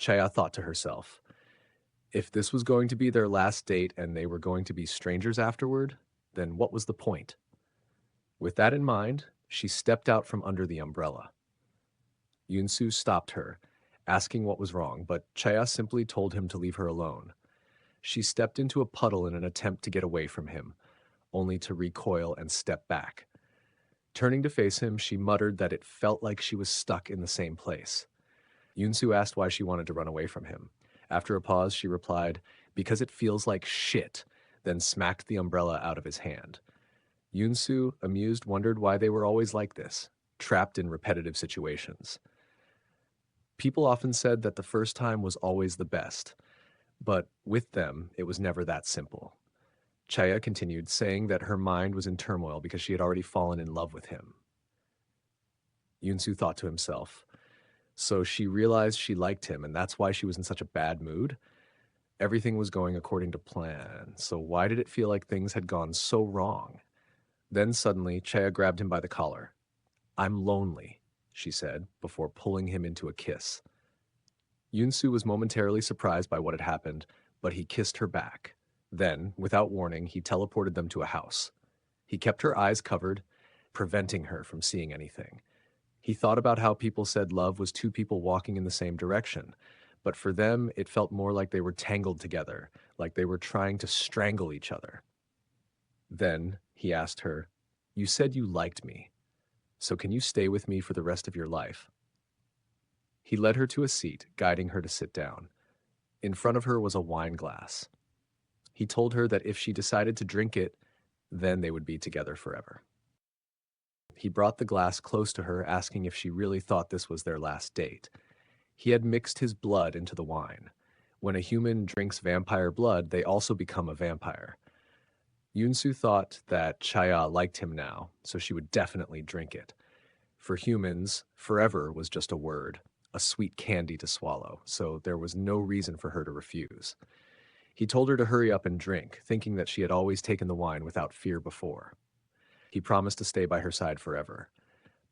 Chaya thought to herself. If this was going to be their last date and they were going to be strangers afterward, then what was the point? With that in mind, she stepped out from under the umbrella. Yunsu stopped her, asking what was wrong, but Chaya simply told him to leave her alone. She stepped into a puddle in an attempt to get away from him, only to recoil and step back. Turning to face him, she muttered that it felt like she was stuck in the same place. Yunsu asked why she wanted to run away from him. After a pause, she replied, "Because it feels like shit," then smacked the umbrella out of his hand. Yunsu, amused, wondered why they were always like this, trapped in repetitive situations. People often said that the first time was always the best, but with them, it was never that simple. Chaya continued, saying that her mind was in turmoil because she had already fallen in love with him. Yunsu thought to himself, so she realized she liked him, and that's why she was in such a bad mood? Everything was going according to plan, so why did it feel like things had gone so wrong? Then suddenly, Chaya grabbed him by the collar. "I'm lonely," she said, before pulling him into a kiss. Yunsu was momentarily surprised by what had happened, but he kissed her back. Then, without warning, he teleported them to a house. He kept her eyes covered, preventing her from seeing anything. He thought about how people said love was two people walking in the same direction, but for them, it felt more like they were tangled together, like they were trying to strangle each other. Then, he asked her, "You said you liked me, so can you stay with me for the rest of your life?" He led her to a seat, guiding her to sit down. In front of her was a wine glass. He told her that if she decided to drink it, then they would be together forever. He brought the glass close to her, asking if she really thought this was their last date. He had mixed his blood into the wine. When a human drinks vampire blood, they also become a vampire. Yunsu thought that Chaya liked him now, so she would definitely drink it. For humans, forever was just a word, a sweet candy to swallow, so there was no reason for her to refuse. He told her to hurry up and drink, thinking that she had always taken the wine without fear before. He promised to stay by her side forever.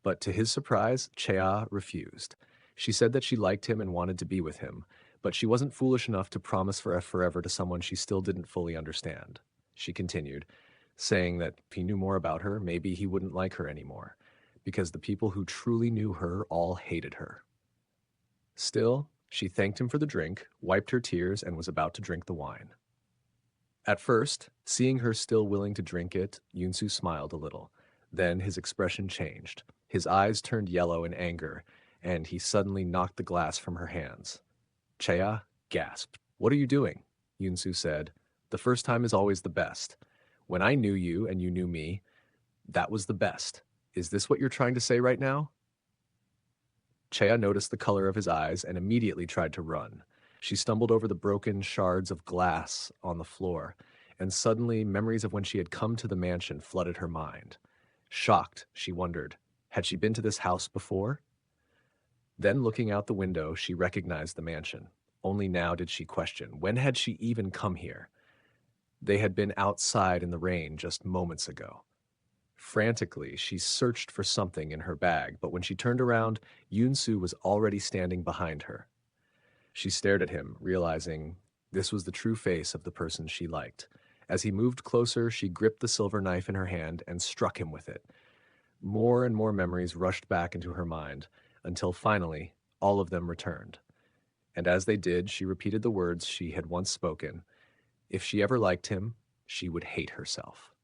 But to his surprise, Chea refused. She said that she liked him and wanted to be with him, but she wasn't foolish enough to promise forever to someone she still didn't fully understand. She continued, saying that if he knew more about her, maybe he wouldn't like her anymore, because the people who truly knew her all hated her. Still, she thanked him for the drink, wiped her tears, and was about to drink the wine. At first, seeing her still willing to drink it, Yunsu smiled a little. Then his expression changed. His eyes turned yellow in anger, and he suddenly knocked the glass from her hands. Chea gasped. "What are you doing?" Yunsu said. "The first time is always the best. When I knew you and you knew me, that was the best. Is this what you're trying to say right now?" Chea noticed the color of his eyes and immediately tried to run. She stumbled over the broken shards of glass on the floor, and suddenly memories of when she had come to the mansion flooded her mind. Shocked, she wondered, had she been to this house before? Then, looking out the window, she recognized the mansion. Only now did she question, when had she even come here? They had been outside in the rain just moments ago. Frantically, she searched for something in her bag, but when she turned around, Yunsu was already standing behind her. She stared at him, realizing this was the true face of the person she liked. As he moved closer, she gripped the silver knife in her hand and struck him with it. More and more memories rushed back into her mind, until finally, all of them returned. And as they did, she repeated the words she had once spoken. If she ever liked him, she would hate herself.